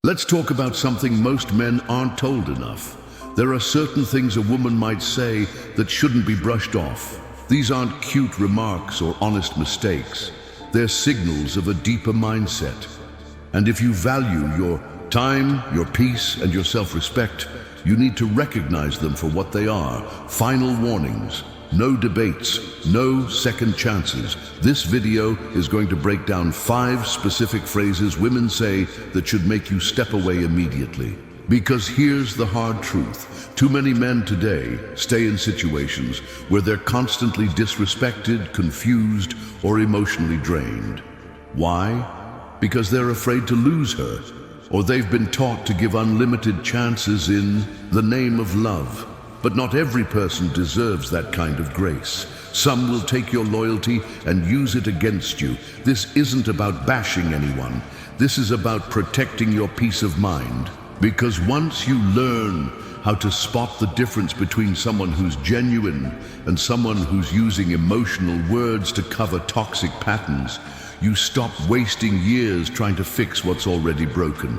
Let's talk about something most men aren't told enough. There are certain things a woman might say that shouldn't be brushed off. These aren't cute remarks or honest mistakes. They're signals of a deeper mindset. And if you value your time, your peace, and your self-respect, you need to recognize them for what they are. Final warnings. No debates, no second chances. This video is going to break down 5 specific phrases women say that should make you step away immediately. Because here's the hard truth. Too many men today stay in situations where they're constantly disrespected, confused, or emotionally drained. Why? Because they're afraid to lose her, or they've been taught to give unlimited chances in the name of love. But not every person deserves that kind of grace. Some will take your loyalty and use it against you. This isn't about bashing anyone. This is about protecting your peace of mind. Because once you learn how to spot the difference between someone who's genuine and someone who's using emotional words to cover toxic patterns, you stop wasting years trying to fix what's already broken.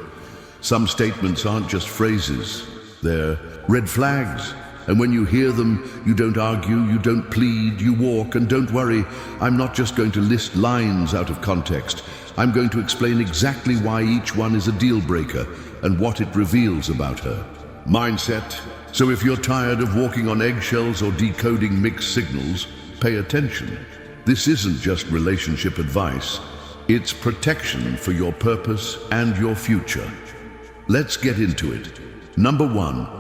Some statements aren't just phrases. They're red flags. And when you hear them, you don't argue, you don't plead, you walk. And don't worry, I'm not just going to list lines out of context. I'm going to explain exactly why each one is a deal breaker and what it reveals about her. Mindset. So if you're tired of walking on eggshells or decoding mixed signals, pay attention. This isn't just relationship advice. It's protection for your purpose and your future. Let's get into it. Number 1.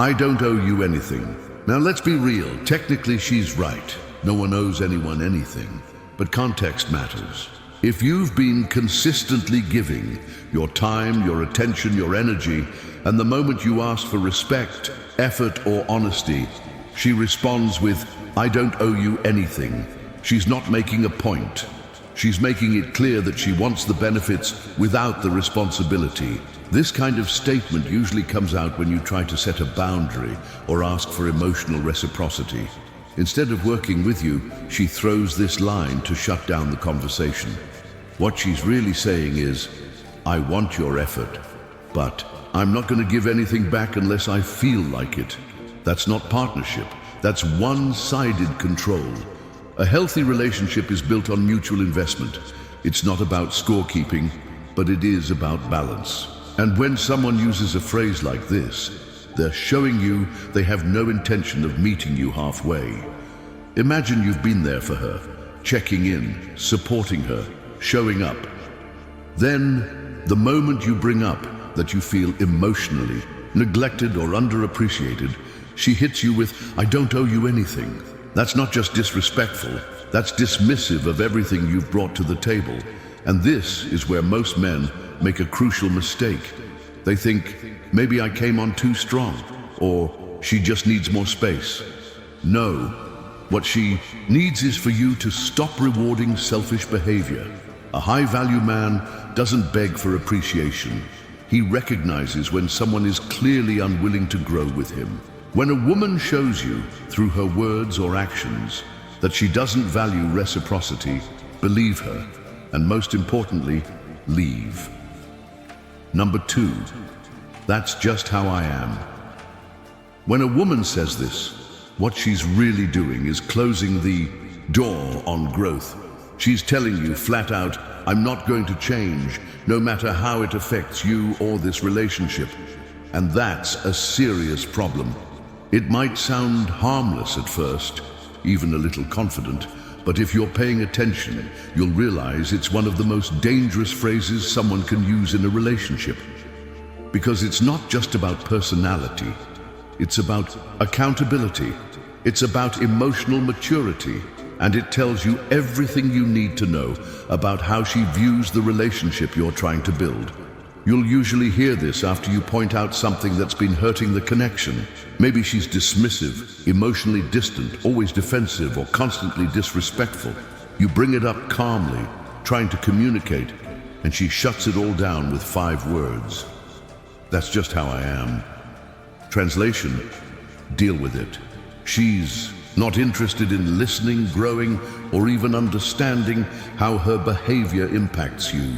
I don't owe you anything. Now let's be real. Technically she's right. No one owes anyone anything. But context matters. If you've been consistently giving your time, your attention, your energy, and the moment you ask for respect, effort, or honesty, she responds with, I don't owe you anything. She's not making a point. She's making it clear that she wants the benefits without the responsibility. This kind of statement usually comes out when you try to set a boundary or ask for emotional reciprocity. Instead of working with you, she throws this line to shut down the conversation. What she's really saying is, I want your effort, but I'm not going to give anything back unless I feel like it. That's not partnership. That's one-sided control. A healthy relationship is built on mutual investment. It's not about scorekeeping, but it is about balance. And when someone uses a phrase like this, they're showing you they have no intention of meeting you halfway. Imagine you've been there for her, checking in, supporting her, showing up. Then, the moment you bring up that you feel emotionally neglected or underappreciated, she hits you with, I don't owe you anything. That's not just disrespectful, that's dismissive of everything you've brought to the table. And this is where most men make a crucial mistake. They think, maybe I came on too strong, or she just needs more space. No, what she needs is for you to stop rewarding selfish behavior. A high-value man doesn't beg for appreciation. He recognizes when someone is clearly unwilling to grow with him. When a woman shows you, through her words or actions, that she doesn't value reciprocity, believe her, and most importantly, leave. Number 2, that's just how I am. When a woman says this, what she's really doing is closing the door on growth. She's telling you flat out, I'm not going to change, no matter how it affects you or this relationship. And that's a serious problem. It might sound harmless at first, even a little confident, but if you're paying attention, you'll realize it's one of the most dangerous phrases someone can use in a relationship. Because it's not just about personality, it's about accountability, it's about emotional maturity, and it tells you everything you need to know about how she views the relationship you're trying to build. You'll usually hear this after you point out something that's been hurting the connection. Maybe she's dismissive, emotionally distant, always defensive, or constantly disrespectful. You bring it up calmly, trying to communicate, and she shuts it all down with 5 words. That's just how I am. Translation, deal with it. She's not interested in listening, growing, or even understanding how her behavior impacts you.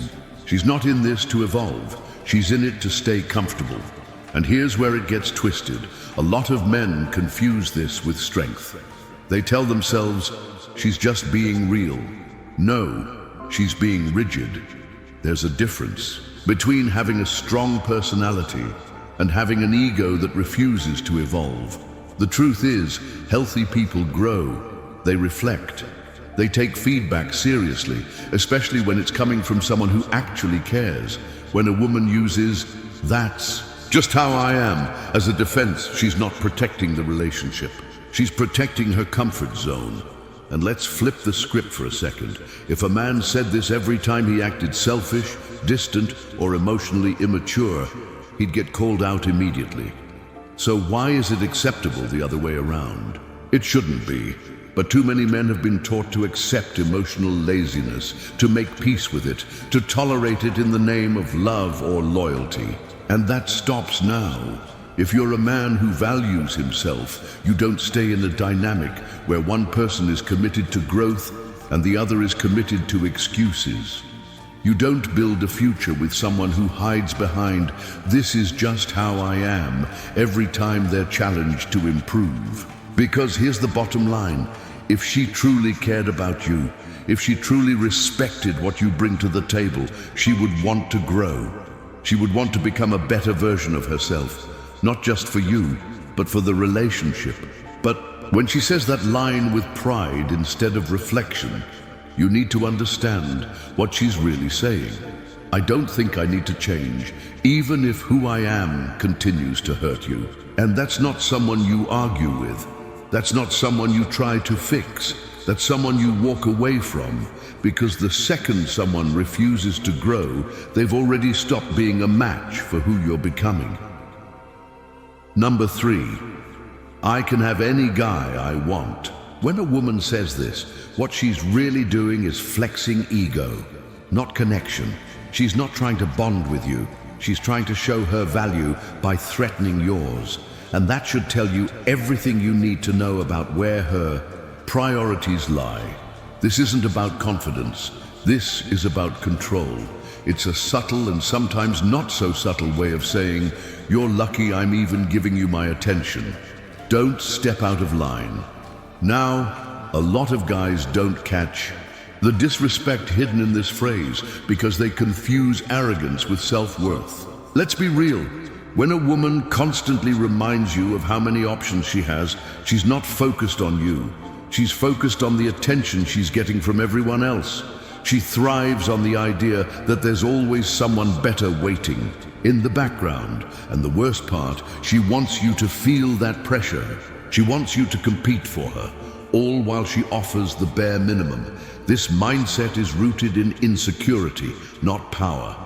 She's not in this to evolve. She's in it to stay comfortable. And here's where it gets twisted. A lot of men confuse this with strength. They tell themselves, she's just being real. No, she's being rigid. There's a difference between having a strong personality and having an ego that refuses to evolve. The truth is, healthy people grow, they reflect, they take feedback seriously, especially when it's coming from someone who actually cares. When a woman uses, "That's just how I am," as a defense, she's not protecting the relationship. She's protecting her comfort zone. And let's flip the script for a second. If a man said this every time he acted selfish, distant, or emotionally immature, he'd get called out immediately. So why is it acceptable the other way around? It shouldn't be. But too many men have been taught to accept emotional laziness, to make peace with it, to tolerate it in the name of love or loyalty. And that stops now. If you're a man who values himself, you don't stay in a dynamic where one person is committed to growth and the other is committed to excuses. You don't build a future with someone who hides behind, "This is just how I am," every time they're challenged to improve. Because here's the bottom line. If she truly cared about you, if she truly respected what you bring to the table, she would want to grow. She would want to become a better version of herself. Not just for you, but for the relationship. But when she says that line with pride instead of reflection, you need to understand what she's really saying. I don't think I need to change, even if who I am continues to hurt you. And that's not someone you argue with. That's not someone you try to fix. That's someone you walk away from, because the second someone refuses to grow, they've already stopped being a match for who you're becoming. Number 3, I can have any guy I want. When a woman says this, what she's really doing is flexing ego, not connection. She's not trying to bond with you. She's trying to show her value by threatening yours. And that should tell you everything you need to know about where her priorities lie. This isn't about confidence. This is about control. It's a subtle and sometimes not so subtle way of saying, "You're lucky I'm even giving you my attention." Don't step out of line. Now, a lot of guys don't catch the disrespect hidden in this phrase because they confuse arrogance with self-worth. Let's be real. When a woman constantly reminds you of how many options she has, she's not focused on you. She's focused on the attention she's getting from everyone else. She thrives on the idea that there's always someone better waiting in the background. And the worst part, she wants you to feel that pressure. She wants you to compete for her, all while she offers the bare minimum. This mindset is rooted in insecurity, not power.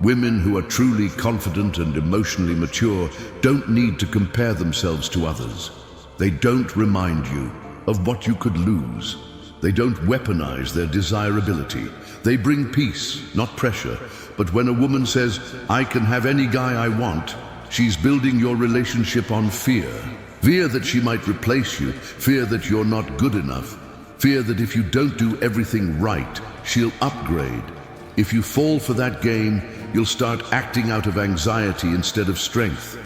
Women who are truly confident and emotionally mature don't need to compare themselves to others. They don't remind you of what you could lose. They don't weaponize their desirability. They bring peace, not pressure. But when a woman says, "I can have any guy I want," she's building your relationship on fear. Fear that she might replace you. Fear that you're not good enough. Fear that if you don't do everything right, she'll upgrade. If you fall for that game, you'll start acting out of anxiety instead of strength.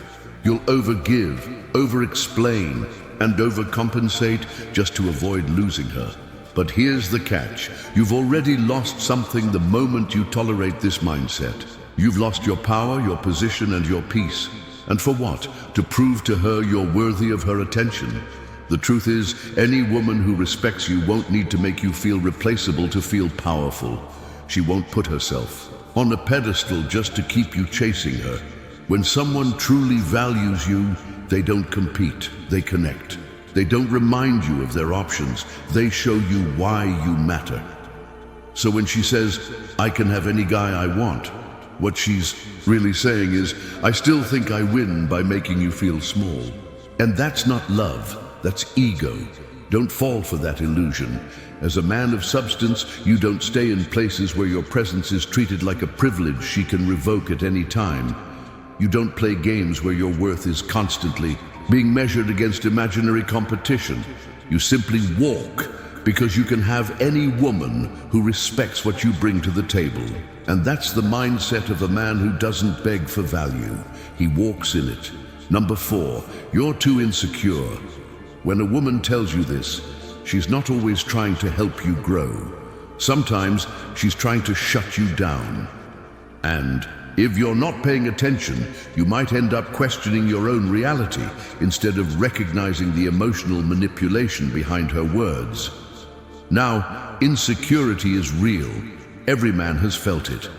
You'll overgive, over-explain, and overcompensate just to avoid losing her. But here's the catch. You've already lost something the moment you tolerate this mindset. You've lost your power, your position, and your peace. And for what? To prove to her you're worthy of her attention. The truth is, any woman who respects you won't need to make you feel replaceable to feel powerful. She won't put herself on a pedestal just to keep you chasing her. When someone truly values you, they don't compete, they connect. They don't remind you of their options, they show you why you matter. So when she says, "I can have any guy I want," what she's really saying is, "I still think I win by making you feel small." And that's not love, that's ego. Don't fall for that illusion. As a man of substance, you don't stay in places where your presence is treated like a privilege she can revoke at any time. You don't play games where your worth is constantly being measured against imaginary competition. You simply walk because you can have any woman who respects what you bring to the table. And that's the mindset of a man who doesn't beg for value. He walks in it. Number 4, you're too insecure. When a woman tells you this, she's not always trying to help you grow. Sometimes she's trying to shut you down. And if you're not paying attention, you might end up questioning your own reality instead of recognizing the emotional manipulation behind her words. Now, insecurity is real. Every man has felt it.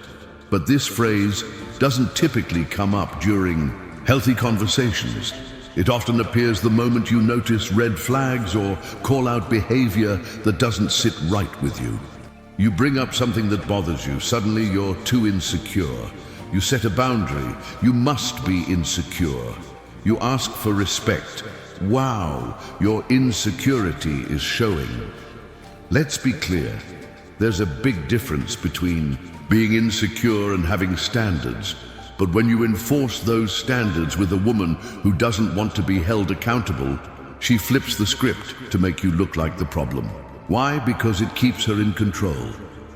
But this phrase doesn't typically come up during healthy conversations. It often appears the moment you notice red flags or call out behavior that doesn't sit right with you. You bring up something that bothers you. Suddenly you're too insecure. You set a boundary. You must be insecure. You ask for respect. Wow, your insecurity is showing. Let's be clear. There's a big difference between being insecure and having standards. But when you enforce those standards with a woman who doesn't want to be held accountable, she flips the script to make you look like the problem. Why? Because it keeps her in control.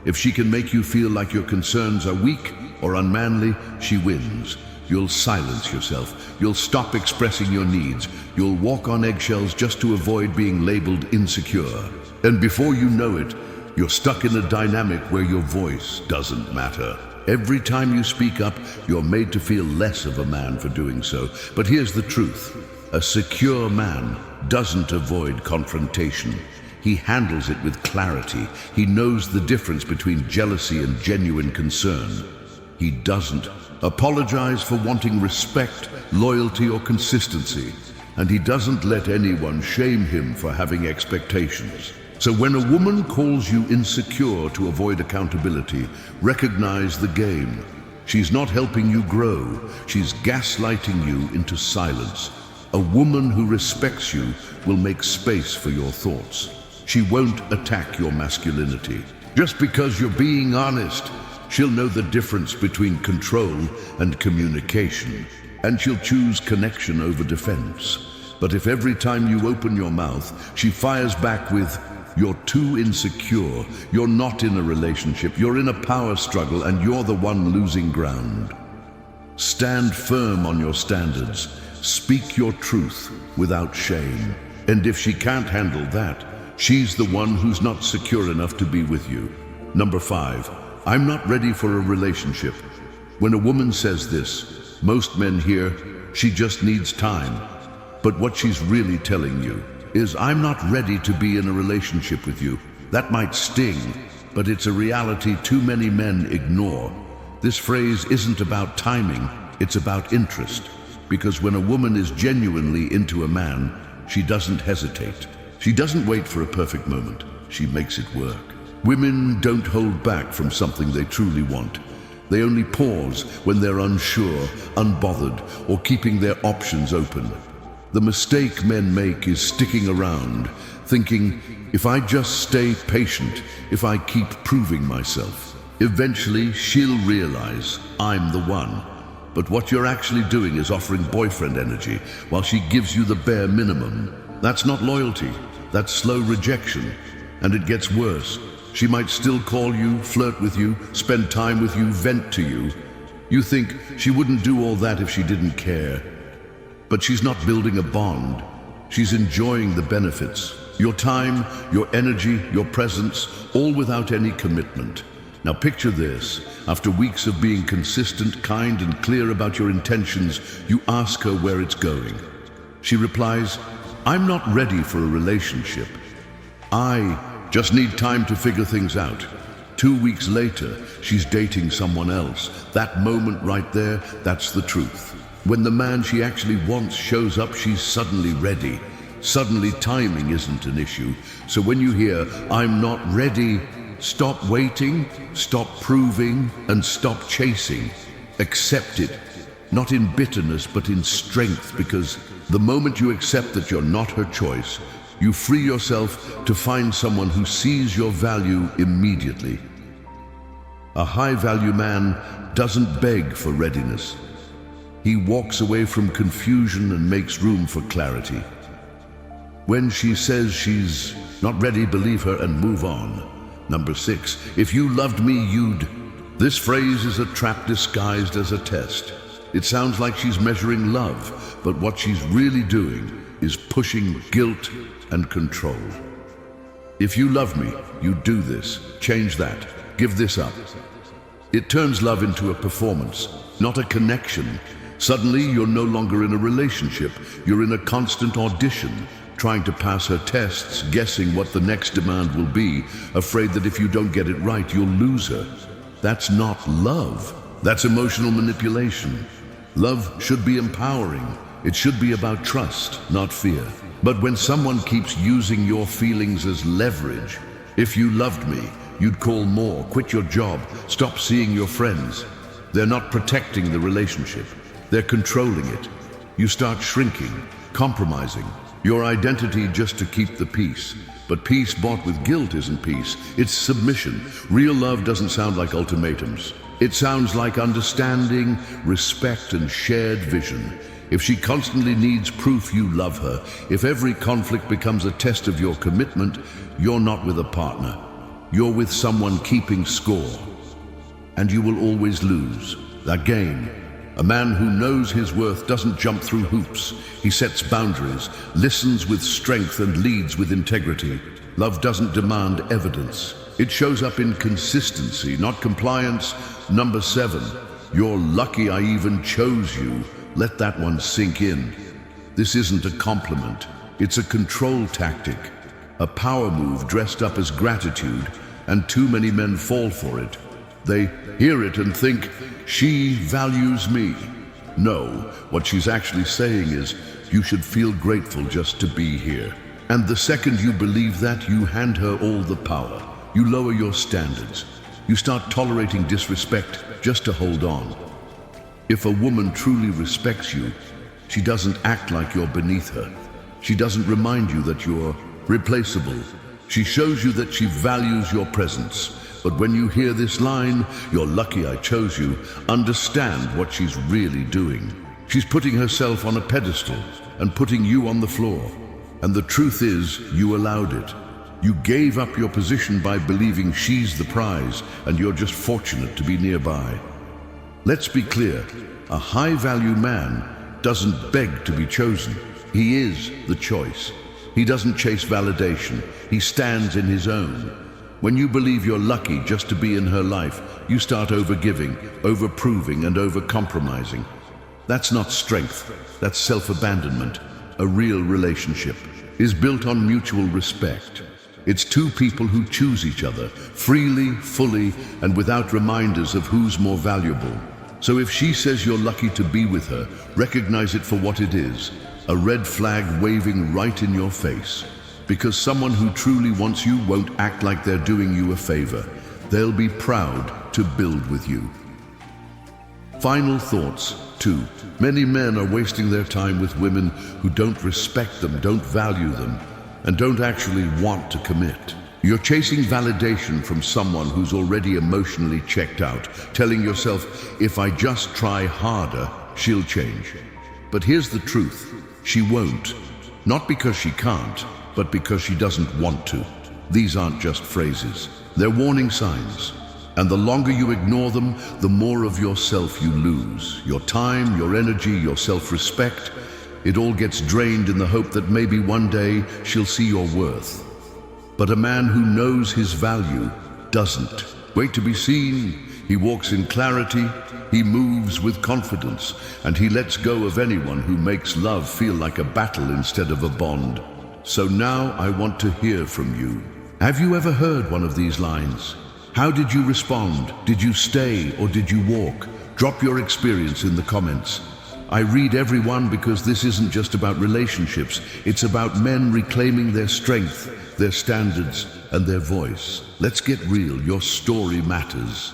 If she can make you feel like your concerns are weak or unmanly, she wins. You'll silence yourself. You'll stop expressing your needs. You'll walk on eggshells just to avoid being labeled insecure. And before you know it, you're stuck in a dynamic where your voice doesn't matter. Every time you speak up, you're made to feel less of a man for doing so. But here's the truth. A secure man doesn't avoid confrontation. He handles it with clarity. He knows the difference between jealousy and genuine concern. He doesn't apologize for wanting respect, loyalty, or consistency. And he doesn't let anyone shame him for having expectations. So when a woman calls you insecure to avoid accountability, recognize the game. She's not helping you grow. She's gaslighting you into silence. A woman who respects you will make space for your thoughts. She won't attack your masculinity. Just because you're being honest, she'll know the difference between control and communication. And she'll choose connection over defense. But if every time you open your mouth, she fires back with, "You're too insecure, you're not in a relationship, you're in a power struggle, and you're the one losing ground," stand firm on your standards. Speak your truth without shame. And if she can't handle that, she's the one who's not secure enough to be with you. Number 5, I'm not ready for a relationship. When a woman says this, most men hear, she just needs time. But what she's really telling you is, I'm not ready to be in a relationship with you. That might sting, but it's a reality too many men ignore. This phrase isn't about timing, it's about interest. Because when a woman is genuinely into a man, she doesn't hesitate. She doesn't wait for a perfect moment. She makes it work. Women don't hold back from something they truly want. They only pause when they're unsure, unbothered, or keeping their options open. The mistake men make is sticking around, thinking, if I just stay patient, if I keep proving myself, eventually she'll realize I'm the one. But what you're actually doing is offering boyfriend energy while she gives you the bare minimum. That's not loyalty, that's slow rejection. And it gets worse. She might still call you, flirt with you, spend time with you, vent to you. You think she wouldn't do all that if she didn't care. But she's not building a bond. She's enjoying the benefits. Your time, your energy, your presence, all without any commitment. Now picture this. After weeks of being consistent, kind, and clear about your intentions, you ask her where it's going. She replies, I'm not ready for a relationship. I just need time to figure things out. 2 weeks later, she's dating someone else. That moment right there, that's the truth. When the man she actually wants shows up, she's suddenly ready. Suddenly timing isn't an issue. So when you hear, I'm not ready, stop waiting, stop proving, and stop chasing. Accept it, not in bitterness, but in strength, because the moment you accept that you're not her choice, you free yourself to find someone who sees your value immediately. A high-value man doesn't beg for readiness. He walks away from confusion and makes room for clarity. When she says she's not ready, believe her and move on. Number 6, if you loved me, you'd... This phrase is a trap disguised as a test. It sounds like she's measuring love, but what she's really doing is pushing guilt and control. If you love me, you do this, change that, give this up. It turns love into a performance, not a connection. Suddenly, you're no longer in a relationship. You're in a constant audition, trying to pass her tests, guessing what the next demand will be, afraid that if you don't get it right, you'll lose her. That's not love. That's emotional manipulation. Love should be empowering. It should be about trust, not fear. But when someone keeps using your feelings as leverage, if you loved me, you'd call more, quit your job, stop seeing your friends. They're not protecting the relationship. They're controlling it. You start shrinking, compromising your identity just to keep the peace. But peace bought with guilt isn't peace. It's submission. Real love doesn't sound like ultimatums. It sounds like understanding, respect, and shared vision. If she constantly needs proof you love her, if every conflict becomes a test of your commitment, you're not with a partner. You're with someone keeping score. And you will always lose that game. A man who knows his worth doesn't jump through hoops. He sets boundaries, listens with strength, and leads with integrity. Love doesn't demand evidence. It shows up in consistency, not compliance. Number 7, you're lucky I even chose you. Let that one sink in. This isn't a compliment. It's a control tactic, a power move dressed up as gratitude, and too many men fall for it. They hear it and think, she values me. No, what she's actually saying is, you should feel grateful just to be here. And the second you believe that, you hand her all the power. You lower your standards. You start tolerating disrespect just to hold on. If a woman truly respects you, she doesn't act like you're beneath her. She doesn't remind you that you're replaceable. She shows you that she values your presence. But when you hear this line, you're lucky I chose you, understand what she's really doing. She's putting herself on a pedestal and putting you on the floor. And the truth is, you allowed it. You gave up your position by believing she's the prize, and you're just fortunate to be nearby. Let's be clear, a high-value man doesn't beg to be chosen. He is the choice. He doesn't chase validation. He stands in his own. When you believe you're lucky just to be in her life, you start overgiving, overproving, and overcompromising. That's not strength. That's self-abandonment. A real relationship is built on mutual respect. It's two people who choose each other, freely, fully, and without reminders of who's more valuable. So if she says you're lucky to be with her, recognize it for what it is, a red flag waving right in your face. Because someone who truly wants you won't act like they're doing you a favor. They'll be proud to build with you. Final thoughts. 2. Many men are wasting their time with women who don't respect them, don't value them, and don't actually want to commit. You're chasing validation from someone who's already emotionally checked out, telling yourself, if I just try harder, she'll change. But here's the truth. She won't. Not because she can't, but because she doesn't want to. These aren't just phrases. They're warning signs. And the longer you ignore them, the more of yourself you lose. Your time, your energy, your self-respect. It all gets drained in the hope that maybe one day she'll see your worth. But a man who knows his value doesn't wait to be seen. He walks in clarity, he moves with confidence, and he lets go of anyone who makes love feel like a battle instead of a bond. So now I want to hear from you. Have you ever heard one of these lines? How did you respond? Did you stay or did you walk? Drop your experience in the comments. I read every one because this isn't just about relationships. It's about men reclaiming their strength, their standards, and their voice. Let's get real. Your story matters.